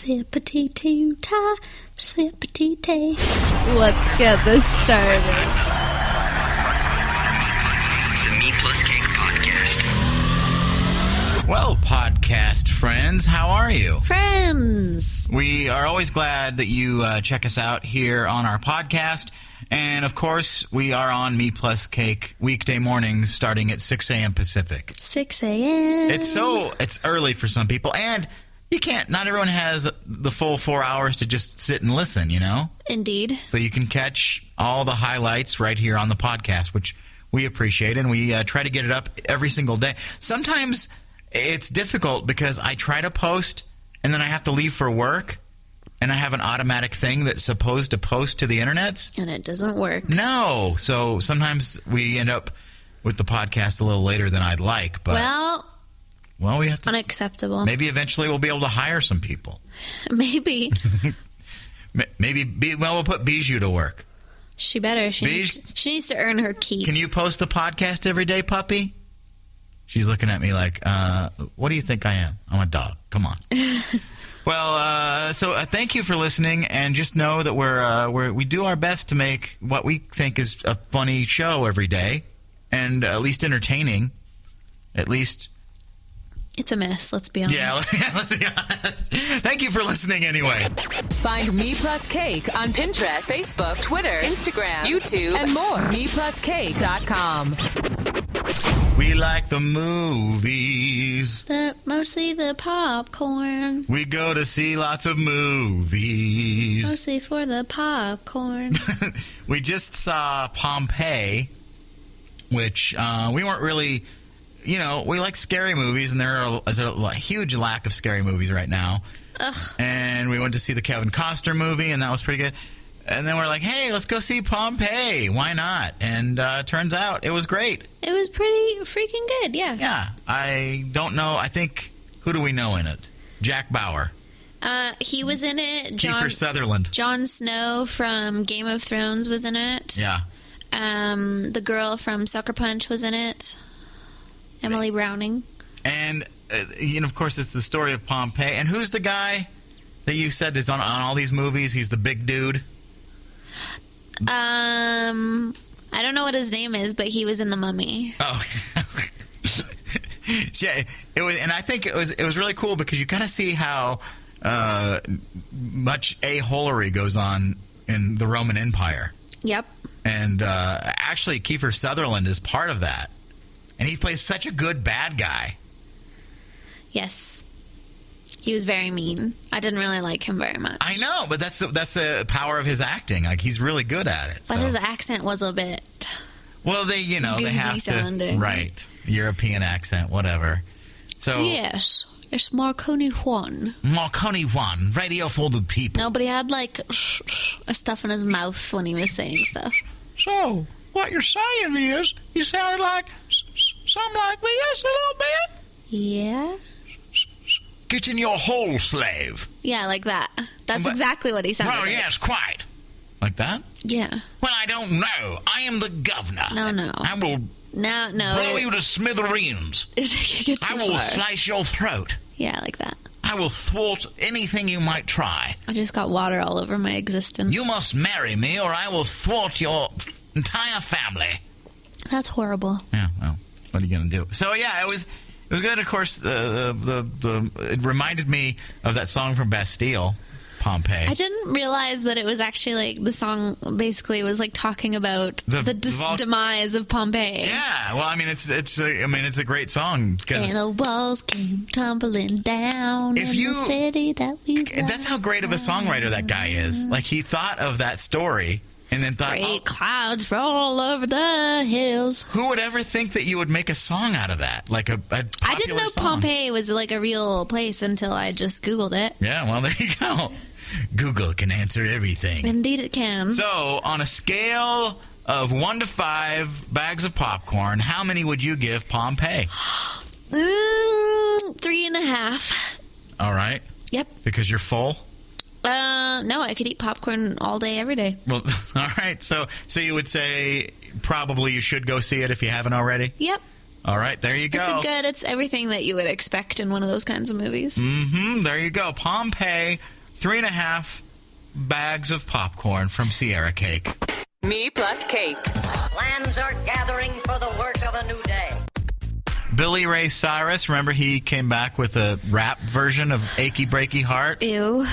Sippity-too-ta, sippity-tay. Let's get this started. The MePlusCake podcast. Well, podcast friends, how are you? Friends! We are always glad that you check us out here on our podcast. And, of course, we are on MePlusCake weekday mornings starting at 6 a.m. Pacific. 6 a.m. It's early for some people. And not everyone has the full 4 hours to just sit and listen, you know? Indeed. So you can catch all the highlights right here on the podcast, which we appreciate. And we try to get it up every single day. Sometimes it's difficult because I try to post and then I have to leave for work. And I have an automatic thing that's supposed to post to the internet. And it doesn't work. No. So sometimes we end up with the podcast a little later than I'd like. But well, we have to. Unacceptable. Maybe eventually we'll be able to hire some people. Maybe. We'll put Bijou to work. She better. She needs to earn her keep. Can you post a podcast every day, puppy? She's looking at me like, what do you think I am? I'm a dog. Come on. Well, so thank you for listening, and just know that we do our best to make what we think is a funny show every day, and at least entertaining. At least it's a mess. Let's be honest. Yeah, let's be honest. Thank you for listening anyway. Find MePlusCake on Pinterest, Facebook, Twitter, Instagram, YouTube, and more. MePlusCake.com. We like the movies. Mostly the popcorn. We go to see lots of movies. Mostly for the popcorn. We just saw Pompeii, which we weren't really, we like scary movies, and there's a huge lack of scary movies right now. Ugh. And we went to see the Kevin Costner movie, and that was pretty good. And then we're like, hey, let's go see Pompeii. Why not? And turns out it was great. It was pretty freaking good, yeah. Yeah. I don't know. I think, who do we know in it? Jack Bauer. He was in it. Kiefer Sutherland. Jon Snow from Game of Thrones was in it. Yeah. The girl from Sucker Punch was in it. Emily Browning. And, of course, it's the story of Pompeii. And who's the guy that you said is on all these movies? He's the big dude. I don't know what his name is, but he was in The Mummy. Oh, yeah. It was, and I think it was really cool because you kind of see how much a-holery goes on in the Roman Empire. Yep. And actually, Kiefer Sutherland is part of that, and he plays such a good bad guy. Yes. He was very mean. I didn't really like him very much. I know, but that's the power of his acting. Like, he's really good at it. But his accent was a bit. Well, they have sounding. to, right? European accent, whatever. So yes, it's Marconi Juan. Marconi Juan, radio for the people. No, but he had like stuff in his mouth when he was saying stuff. So what you're saying is, you sounded like something like this a little bit. Yeah. Get in your hole, slave. Yeah, like that. That's exactly what he sounded like. Oh, yes, quite. Like that? Yeah. Well, I don't know. I am the governor. No. I will blow you to smithereens. I will slice your throat. Yeah, like that. I will thwart anything you might try. I just got water all over my existence. You must marry me or I will thwart your entire family. That's horrible. Yeah, well, what are you going to do? So, yeah, it was good. Of course, it reminded me of that song from Bastille, Pompeii. I didn't realize that it was actually like the song basically was like talking about the demise of Pompeii. Yeah, well, I mean, it's a great song because and the walls came tumbling down in the city that we. That's how great of a songwriter that guy is. Like, he thought of that story. And then thought, great clouds roll over the hills. Who would ever think that you would make a song out of that? Like a popular I didn't know song. Pompeii was like a real place until I just Googled it. Yeah, well, there you go. Google can answer everything. Indeed it can. So, on a scale of 1 to 5 bags of popcorn, how many would you give Pompeii? 3.5. All right. Yep. Because you're full? No, I could eat popcorn all day, every day. Well, all right. So you would say probably you should go see it if you haven't already? Yep. All right, there you go. It's everything that you would expect in one of those kinds of movies. There you go. Pompeii, 3.5 bags of popcorn from Sierra Cake. MePlusCake. Plans are gathering for the work of a new day. Billy Ray Cyrus, remember he came back with a rap version of Achy Breaky Heart? Ew.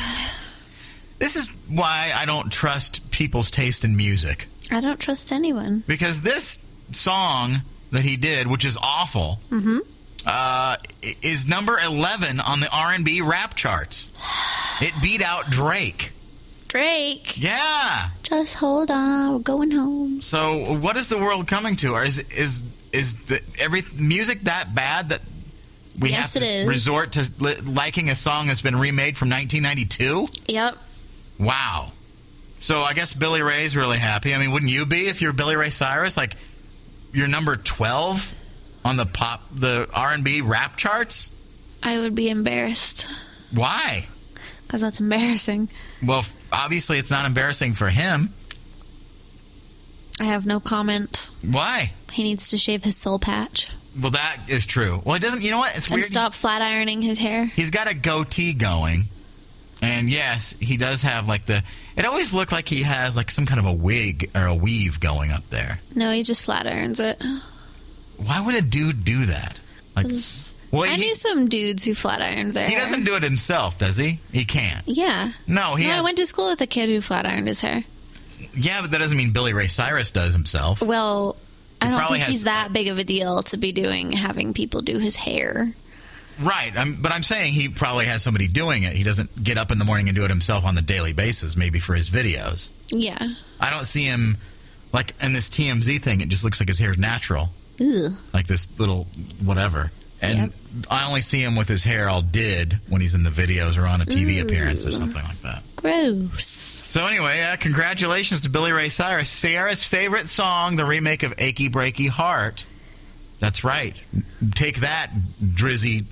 This is why I don't trust people's taste in music. I don't trust anyone. Because this song that he did, which is awful, is number 11 on the R&B rap charts. It beat out Drake. Drake? Yeah. Just hold on, we're going home. So what is the world coming to? Or is the music that bad that we have to resort to liking a song that's been remade from 1992? Yep. Wow. So I guess Billy Ray's really happy. I mean, wouldn't you be if you're Billy Ray Cyrus? Like, you're number 12 on the R&B rap charts? I would be embarrassed. Why? Because that's embarrassing. Well, obviously it's not embarrassing for him. I have no comment. Why? He needs to shave his soul patch. Well, that is true. Well, it doesn't. You know what? It's weird. And stop flat ironing his hair. He's got a goatee going. And yes, he does have it always looked like he has like some kind of a wig or a weave going up there. No, he just flat irons it. Why would a dude do that? Like, I knew some dudes who flat ironed their hair. He doesn't do it himself, does he? He can't. Yeah. No, I went to school with a kid who flat ironed his hair. Yeah, but that doesn't mean Billy Ray Cyrus does himself. Well, I don't think he's that big of a deal to be having people do his hair. Right, but I'm saying he probably has somebody doing it. He doesn't get up in the morning and do it himself on the daily basis, maybe for his videos. Yeah. I don't see him, like, in this TMZ thing, it just looks like his hair's natural. Ew. Like this little whatever. And I only see him with his hair all did when he's in the videos or on a TV appearance or something like that. Gross. So anyway, congratulations to Billy Ray Cyrus. Sierra's favorite song, the remake of Achy Breaky Heart. That's right. Take that, Drizzy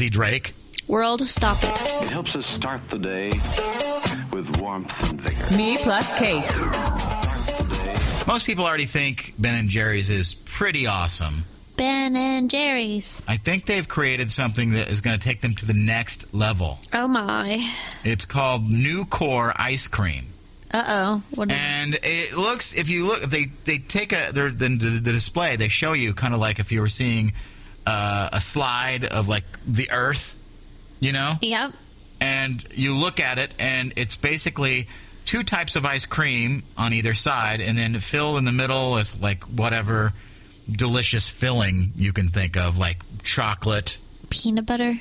Drake. World, stop it. It helps us start the day with warmth and vigor. MePlusCake. Most people already think Ben & Jerry's is pretty awesome. Ben & Jerry's. I think they've created something that is going to take them to the next level. Oh, my. It's called New Core Ice Cream. Uh-oh. And it looks, if they take the display, they show you kind of like if you were seeing a slide of like the Earth, you know? Yep. And you look at it, and it's basically 2 types of ice cream on either side, and then filled in the middle with like whatever delicious filling you can think of, like chocolate, peanut butter,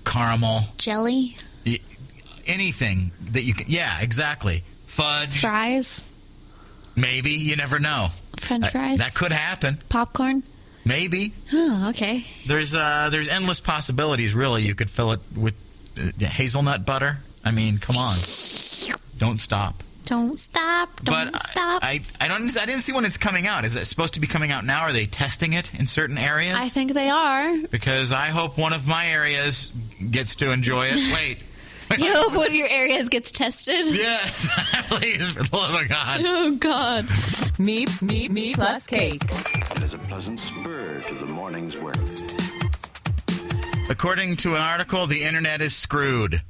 caramel, jelly. Anything that you can... Yeah, exactly. Fudge. Fries. Maybe. You never know. French fries. That could happen. Popcorn. Maybe. Oh, okay. There's endless possibilities, really. You could fill it with hazelnut butter. I mean, come on. Don't stop. Don't stop. Don't stop. I didn't see when it's coming out. Is it supposed to be coming out now? Are they testing it in certain areas? I think they are. Because I hope one of my areas gets to enjoy it. Wait. You hope one of your areas gets tested? Yes. Please, for the love of God. Oh, God. MePlusCake. It is a pleasant spur to the morning's work. According to an article, the internet is screwed.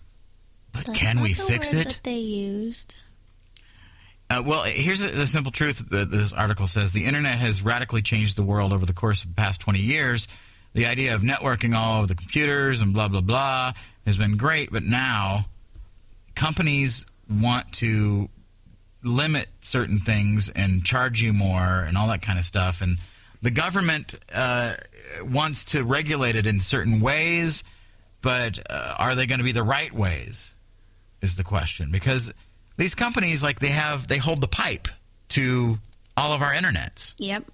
But can we fix it? That they used. Well, here's the simple truth that this article says. The internet has radically changed the world over the course of the past 20 years. The idea of networking all over the computers and blah, blah, blah has been great, but now companies want to limit certain things and charge you more and all that kind of stuff. And the government wants to regulate it in certain ways, but are they going to be the right ways is the question. Because these companies, like they hold the pipe to all of our internets. Yep.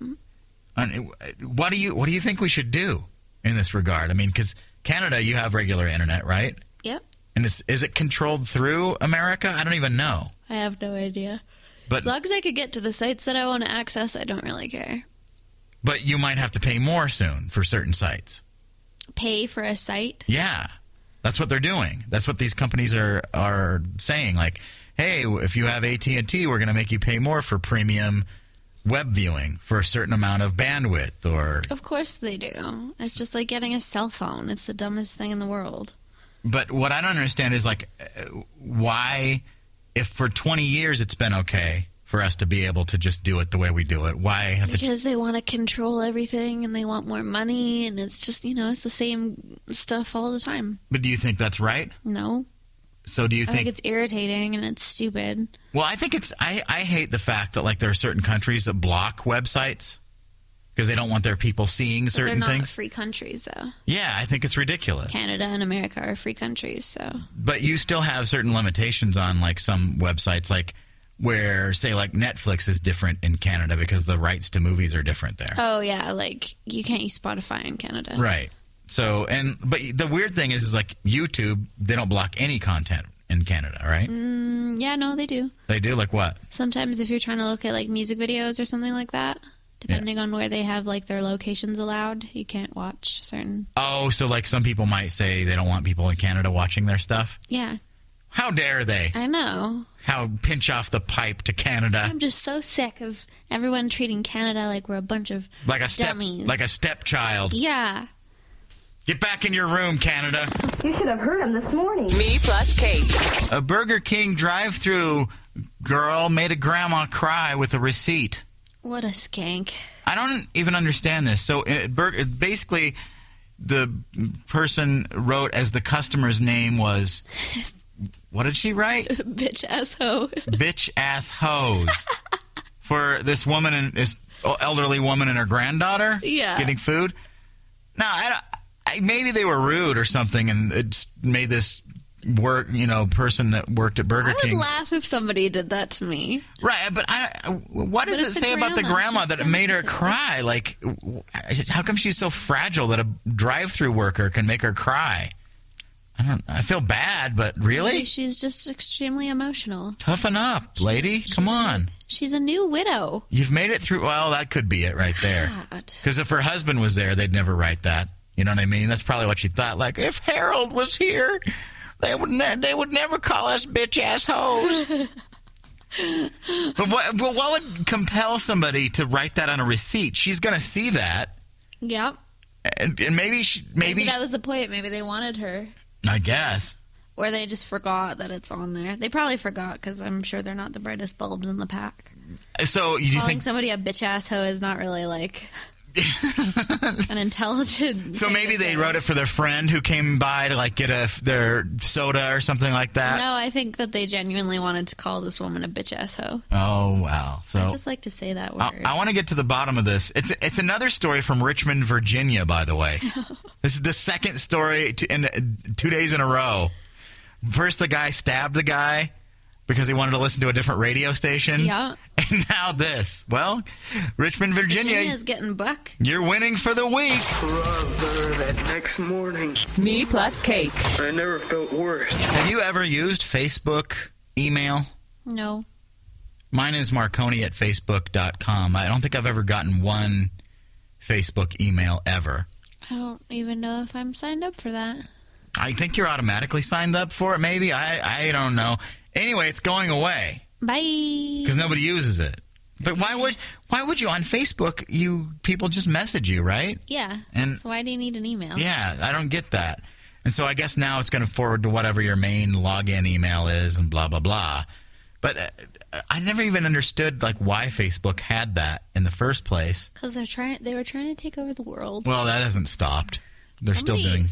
And what do you think we should do in this regard? I mean, because Canada, you have regular internet, right? Yep. And is it controlled through America? I don't even know. I have no idea. But as long as I could get to the sites that I want to access, I don't really care. But you might have to pay more soon for certain sites. Pay for a site? Yeah. That's what they're doing. That's what these companies are saying. Like, hey, if you have AT&T, we're going to make you pay more for premium web viewing for a certain amount of bandwidth, or... Of course they do. It's just like getting a cell phone. It's the dumbest thing in the world. But what I don't understand is, like, why, if for 20 years it's been okay for us to be able to just do it the way we do it, why have Because they want to control everything and they want more money, and it's just, it's the same stuff all the time. But do you think that's right? No. So do you I think it's irritating and it's stupid. Well, I think it's... I hate the fact that, like, there are certain countries that block websites because they don't want their people seeing certain they're not things. free countries, though. Yeah, I think it's ridiculous. Canada and America are free countries, so... But you still have certain limitations on, like, some websites, like, where, say, like, Netflix is different in Canada because the rights to movies are different there. Oh, yeah, like, you can't use Spotify in Canada. Right. So, but the weird thing is like YouTube, they don't block any content in Canada, right? Yeah, no, they do. They do? Like what? Sometimes if you're trying to look at like music videos or something like that, depending on where they have like their locations allowed, you can't watch certain... Oh, so like some people might say they don't want people in Canada watching their stuff? Yeah. How dare they? I know. How pinch off the pipe to Canada. I'm just so sick of everyone treating Canada like we're a bunch of dummies. Like a stepchild. Yeah. Get back in your room, Canada. You should have heard him this morning. MePlusCake. A Burger King drive-thru girl made a grandma cry with a receipt. What a skank. I don't even understand this. So basically, the person wrote as the customer's name was... What did she write? Bitch ass hoe. Bitch ass hoes. For this woman and this elderly woman and her granddaughter getting food. Now, maybe they were rude or something, and it made this person that worked at Burger King. I would laugh if somebody did that to me. Right, but what does it say about the grandma that it made her cry? Like, how come she's so fragile that a drive-thru worker can make her cry? I feel bad, but really? Maybe she's just extremely emotional. Toughen up, lady. Come on. She's a new widow. You've made it through. Well, that could be it right there. Because if her husband was there, they'd never write that. You know what I mean? That's probably what she thought. Like, if Harold was here, they would never call us bitch ass hoes. But what would compel somebody to write that on a receipt? She's going to see that. Yep. And maybe that was the point. Maybe they wanted her. I guess. Or they just forgot that it's on there. They probably forgot because I'm sure they're not the brightest bulbs in the pack. So you Calling think somebody a bitch ass hoe is not really like an intelligent. So maybe they wrote it for their friend who came by to like get their soda or something like that. No, I think that they genuinely wanted to call this woman a bitch ass hoe. Oh wow! So I just like to say that word. I want to get to the bottom of this. It's another story from Richmond, Virginia, by the way. This is the second story in 2 days in a row. First, the guy stabbed the guy because he wanted to listen to a different radio station. Yeah. And now this. Well, Richmond, Virginia is getting buck. You're winning for the week. Brother, that next morning. MePlusCake. I never felt worse. Have you ever used Facebook email? No. Mine is Marconi at Facebook.com. I don't think I've ever gotten one Facebook email ever. I don't even know if I'm signed up for that. I think you're automatically signed up for it, maybe. I don't know. Anyway, it's going away. Bye. Because nobody uses it. But why would you on Facebook? People just message you, right? Yeah. And so why do you need an email? Yeah, I don't get that. And so I guess now it's going to forward to whatever your main login email is and blah blah blah. But I never even understood like why Facebook had that in the first place. Because they were trying to take over the world. Well, that hasn't stopped. They're still doing.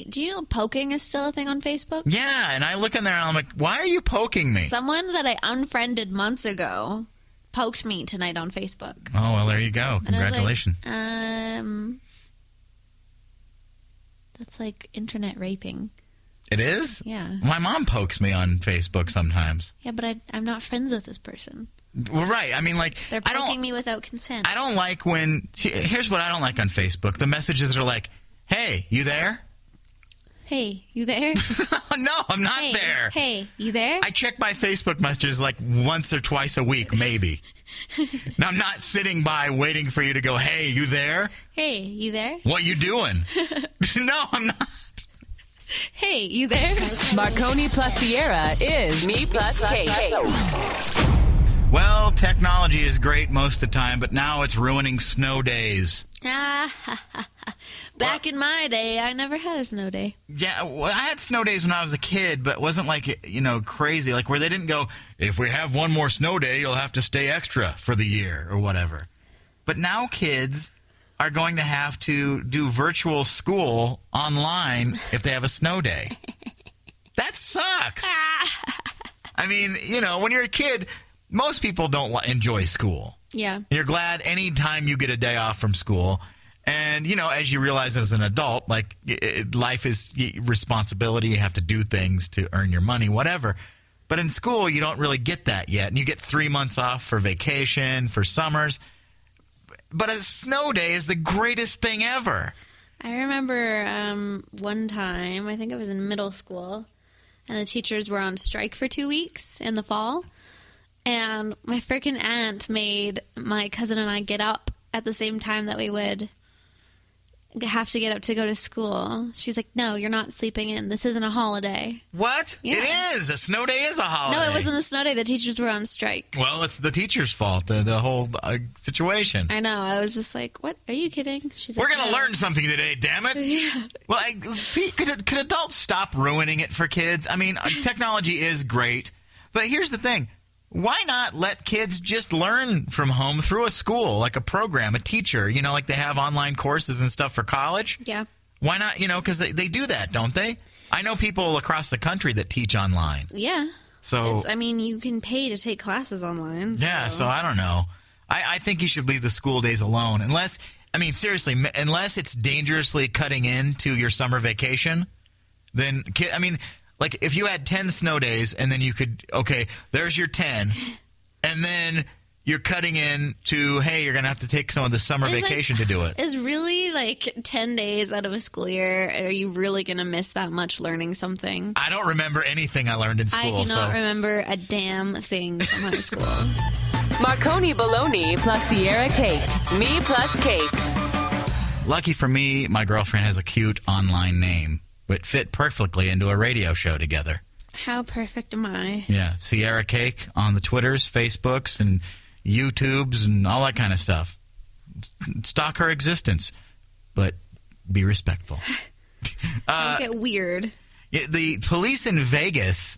Do you know poking is still a thing on Facebook? Yeah, and I look in there and I'm like, why are you poking me? Someone that I unfriended months ago poked me tonight on Facebook. Oh, well, there you go. Congratulations. That's like internet raping. It is? Yeah. My mom pokes me on Facebook sometimes. Yeah, but I'm not friends with this person. Well, right. I mean, like... They're poking me without consent. I don't like when... Here's what I don't like on Facebook. The messages are like, hey, you there? Hey, you there? No, I'm not there. Hey, you there? I check my Facebook messages like once or twice a week, maybe. Now, I'm not sitting by waiting for you to go, hey, you there? Hey, you there? What you doing? No, I'm not. Hey, you there? Marconi plus Sierra is MePlusCake. Well, technology is great most of the time, but now it's ruining snow days. Back in my day, I never had a snow day. Yeah, well, I had snow days when I was a kid, but it wasn't like, crazy, like where they didn't go, if we have one more snow day, you'll have to stay extra for the year or whatever. But now kids are going to have to do virtual school online if they have a snow day. That sucks. I mean, when you're a kid, most people don't enjoy school. Yeah. You're glad any time you get a day off from school. And, as you realize as an adult, like, life is responsibility. You have to do things to earn your money, whatever. But in school, you don't really get that yet. And you get 3 months off for vacation, for summers. But a snow day is the greatest thing ever. I remember one time, I think it was in middle school, and the teachers were on strike for 2 weeks in the fall. And my freaking aunt made my cousin and I get up at the same time that we would have to get up to go to school. She's like, no, you're not sleeping in. This isn't a holiday. What? Yeah. It is. A snow day is a holiday. No, it wasn't a snow day. The teachers were on strike. Well, it's the teacher's fault, the whole situation. I know. I was just like, what? Are you kidding? She's We're like, going to learn something today, damn it. Yeah. Well, could adults stop ruining it for kids? I mean, technology is great, but here's the thing. Why not let kids just learn from home through a school, like a program, a teacher, like they have online courses and stuff for college? Yeah. Why not, because they do that, don't they? I know people across the country that teach online. Yeah. So you can pay to take classes online. So. Yeah, so I don't know. I think you should leave the school days alone. Seriously, unless it's dangerously cutting into your summer vacation, then, like, if you had 10 snow days and then you could, okay, there's your 10, and then you're cutting in to, hey, you're going to have to take some of the summer vacation to do it. Is really, 10 days out of a school year, are you really going to miss that much learning something? I don't remember anything I learned in school. I do not remember a damn thing from high school. Marconi Bologna plus Sierra Cake. MePlusCake. Lucky for me, my girlfriend has a cute online name. But fit perfectly into a radio show together. How perfect am I? Yeah, Sierra Cake on the Twitters, Facebooks, and YouTubes, and all that kind of stuff. Stalk her existence, but be respectful. Don't get weird. The police in Vegas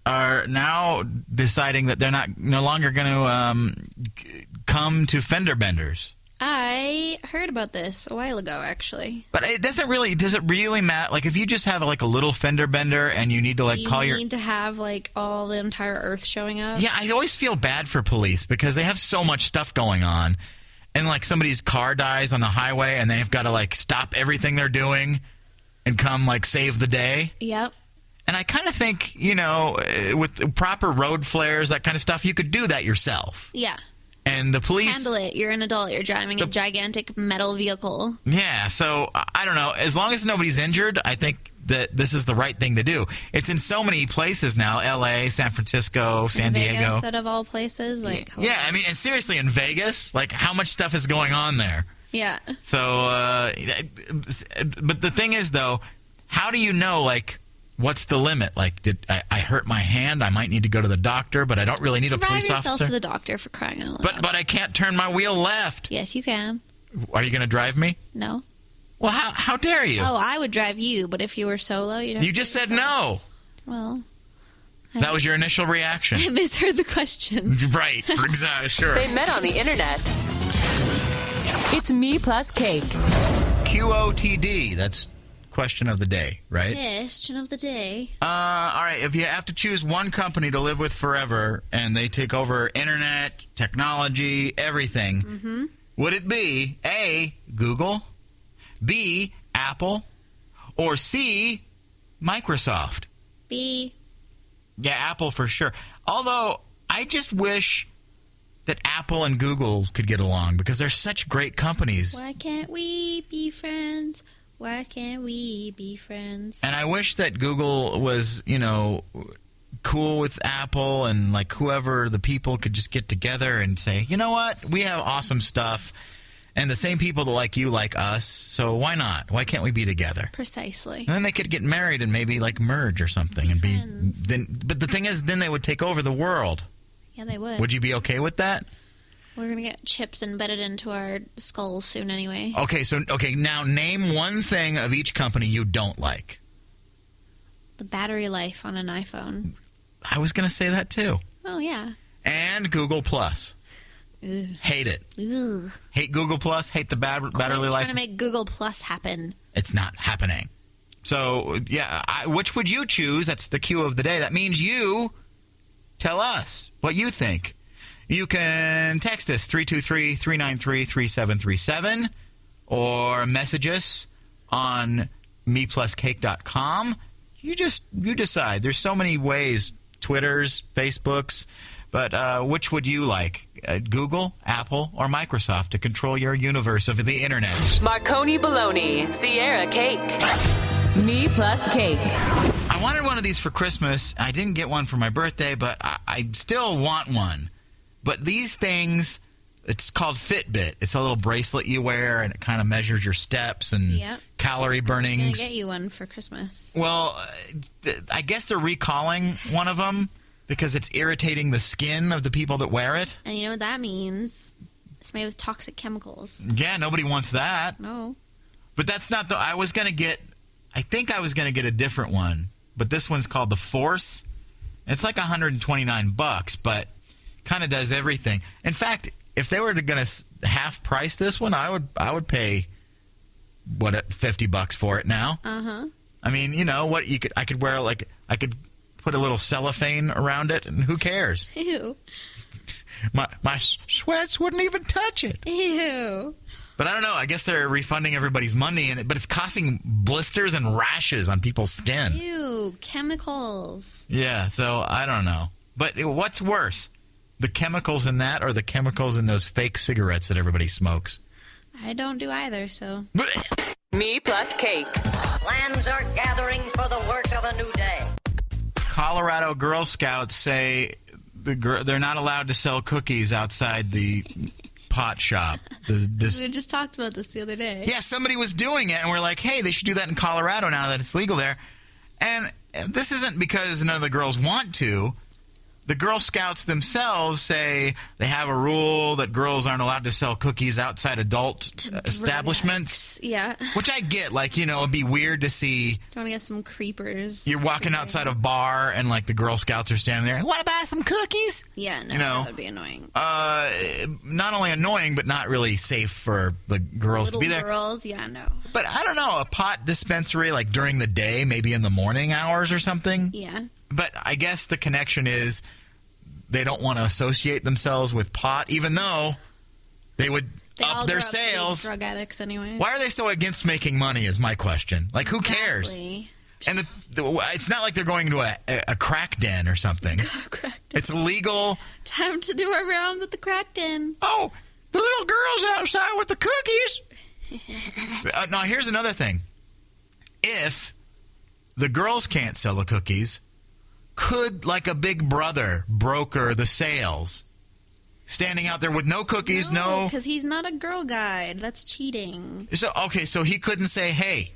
are now deciding that they're no longer going to come to fender benders. I heard about this a while ago, actually. But does it really matter? Like, if you just have, a little fender bender and you need to, call your... Do you need to have, all the entire earth showing up? Yeah, I always feel bad for police because they have so much stuff going on. And, somebody's car dies on the highway and they've got to, stop everything they're doing and come, save the day. Yep. And I kind of think, with proper road flares, that kind of stuff, you could do that yourself. Yeah. And the police... Handle it. You're an adult. You're driving a gigantic metal vehicle. Yeah, so I don't know. As long as nobody's injured, I think that this is the right thing to do. It's in so many places now. L.A., San Francisco, San Diego. Vegas, out of all places. Yeah, and seriously, in Vegas, how much stuff is going on there? Yeah. So, but the thing is, though, how do you know, what's the limit? Did I hurt my hand? I might need to go to the doctor, but I don't really need a police officer. Drive yourself to the doctor for crying out loud. But I can't turn my wheel left. Yes, you can. Are you going to drive me? No. Well, how dare you? Oh, I would drive you, but if you were solo, you'd have You just said no. Well. That was your initial reaction. I misheard the question. Right. Exactly. Sure. They met on the internet. It's MePlusCake. QOTD. That's question of the day, right? Question of the day. All right. If you have to choose one company to live with forever and they take over internet, technology, everything, would it be A, Google, B, Apple, or C, Microsoft? B. Yeah, Apple for sure. Although, I just wish that Apple and Google could get along because they're such great companies. Why can't we be friends? Why can't we be friends? And I wish that Google was, cool with Apple and, whoever the people could just get together and say, you know what? We have awesome stuff. And the same people that like you like us. So why not? Why can't we be together? Precisely. And then they could get married and maybe, merge or something. But the thing is, then they would take over the world. Yeah, they would. Would you be okay with that? We're going to get chips embedded into our skulls soon anyway. Okay, now name one thing of each company you don't like. The battery life on an iPhone. I was going to say that too. Oh, yeah. And Google Plus. Ugh. Hate it. Ugh. Hate Google Plus. Hate the battery life. Trying to make Google Plus happen. It's not happening. So, yeah, which would you choose? That's the cue of the day. That means you tell us what you think. You can text us 323-393-3737 or message us on MePlusCake.com. You decide. There's so many ways, Twitters, Facebooks, but which would you like? Google, Apple, or Microsoft to control your universe of the internet? Marconi Bologna, Sierra Cake. MePlusCake. I wanted one of these for Christmas. I didn't get one for my birthday, but I still want one. But these things, it's called Fitbit. It's a little bracelet you wear, and it kind of measures your steps and calorie burnings. I'm going to get you one for Christmas. Well, I guess they're recalling one of them because it's irritating the skin of the people that wear it. And you know what that means? It's made with toxic chemicals. Yeah, nobody wants that. No. But that's not the... I think I was going to get a different one, but this one's called the Force. It's like $129, but kind of does everything. In fact, if they were going to half price this one, I would pay $50 for it now. Uh-huh. I mean, you know what? I could wear I could put a little cellophane around it, and who cares? Ew. My sweats wouldn't even touch it. Ew. But I don't know. I guess they're refunding everybody's money, but it's causing blisters and rashes on people's skin. Ew, chemicals. Yeah, so I don't know. But what's worse, the chemicals in that or the chemicals in those fake cigarettes that everybody smokes? I don't do either, so. MePlusCake. Plans are gathering for the work of a new day. Colorado Girl Scouts say they're not allowed to sell cookies outside the pot shop. We just talked about this the other day. Yeah, somebody was doing it, and we're like, hey, they should do that in Colorado now that it's legal there. And this isn't because none of the girls want to. The Girl Scouts themselves say they have a rule that girls aren't allowed to sell cookies outside adult establishments. Yeah. Which I get. Like, you know, it'd be weird to see. Don't want to get some creepers. You're walking outside a bar and, like, the Girl Scouts are standing there. Want to buy some cookies? Yeah, no, you know, that would be annoying. Not only annoying, but not really safe for the girls to be there. Girls, yeah, no. But I don't know, a pot dispensary, like, during the day, maybe in the morning hours or something? Yeah. But I guess the connection is they don't want to associate themselves with pot, even though they would up their sales. Drug addicts anyway. Why are they so against making money is my question. Like, who cares? And it's not like they're going to a crack den or something. It's illegal. Time to do our rounds at the crack den. Oh, the little girl's outside with the cookies. Now, here's another thing. If the girls can't sell the cookies, could, like, a big brother broker the sales? Standing out there with no cookies, no... because he's not a girl guide. That's cheating. So he couldn't say, hey,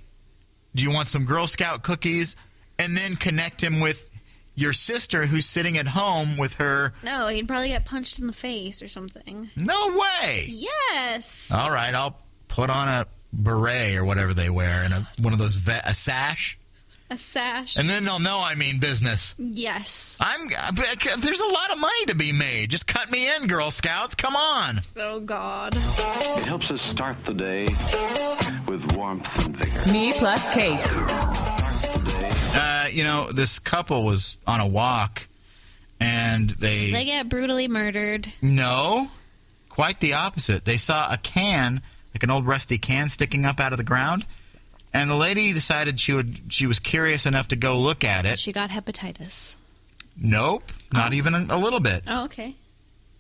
do you want some Girl Scout cookies? And then connect him with your sister who's sitting at home with her... No, he'd probably get punched in the face or something. No way! Yes! All right, I'll put on a beret or whatever they wear and one of those... a sash? A sash. And then they'll know I mean business. Yes. There's a lot of money to be made. Just cut me in, Girl Scouts. Come on. Oh, God. It helps us start the day with warmth and vigor. MePlusCake. You know, this couple was on a walk, and they get brutally murdered. No. Quite the opposite. They saw a can, like an old rusty can, sticking up out of the ground. And the lady decided she was curious enough to go look at it. She got hepatitis. Nope, not even a little bit. Oh, okay.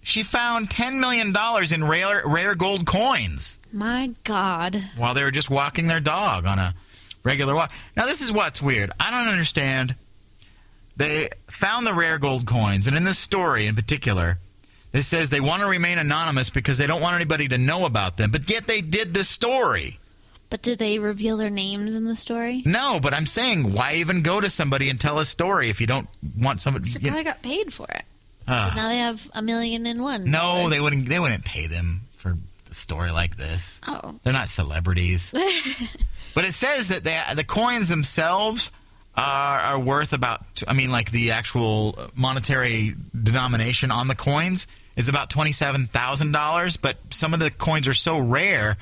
She found $10 million in rare gold coins. My God. While they were just walking their dog on a regular walk. Now, this is what's weird. I don't understand. They found the rare gold coins, and in this story in particular, it says they want to remain anonymous because they don't want anybody to know about them, but yet they did this story. But did they reveal their names in the story? No, but I'm saying, why even go to somebody and tell a story if you don't want somebody... They probably got paid for it. So now they have 1,000,001. No, they wouldn't pay them for a story like this. Oh. They're not celebrities. But it says that the coins themselves are worth about, like the actual monetary denomination on the coins is about $27,000, but some of the coins are so rare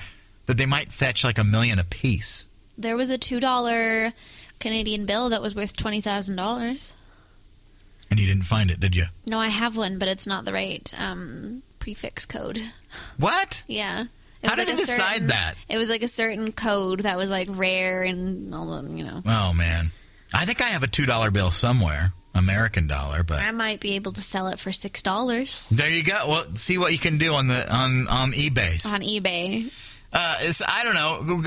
that they might fetch like $1 million a piece. There was a $2 Canadian bill that was worth $20,000. And you didn't find it, did you? No, I have one, but it's not the right prefix code. What? Yeah. How did they decide that? It was like a certain code that was like rare and all the, Oh, man. I think I have a $2 bill somewhere, American dollar, but I might be able to sell it for $6. there you go. Well, see what you can do on eBay. On eBay. I don't know.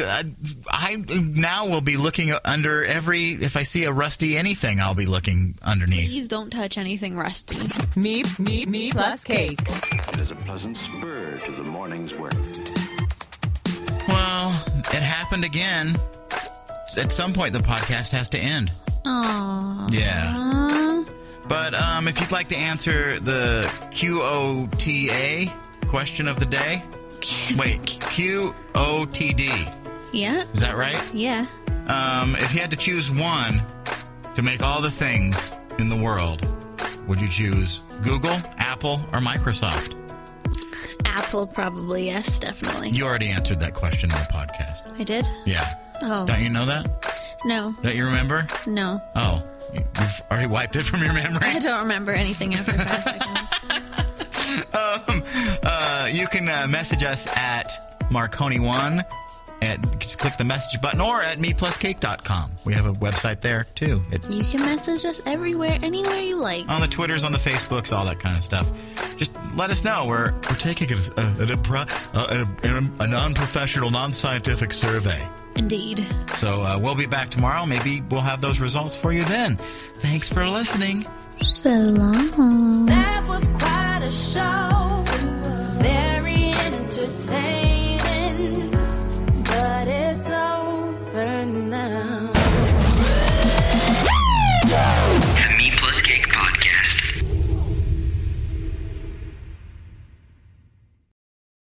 I now will be looking under if I see a rusty anything, I'll be looking underneath. Please don't touch anything rusty. Me plus cake. It is a pleasant spur to the morning's work. Well, it happened again. At some point, the podcast has to end. Aww. Yeah. But if you'd like to answer the QOTA question of the day. Wait, QOTD. Yeah. Is that right? Yeah. If you had to choose one to make all the things in the world, would you choose Google, Apple, or Microsoft? Apple, probably. Yes, definitely. You already answered that question in the podcast. I did? Yeah. Oh. Don't you know that? No. Don't you remember? No. Oh. You've already wiped it from your memory? I don't remember anything after 5 seconds. You can message us at Marconi1. Just click the message button or at MePlusCake.com. We have a website there, too. You can message us everywhere, anywhere you like. On the Twitters, on the Facebooks, all that kind of stuff. Just let us know. We're taking a non-professional, non-scientific survey. Indeed. So we'll be back tomorrow. Maybe we'll have those results for you then. Thanks for listening. So long. That was quite a show.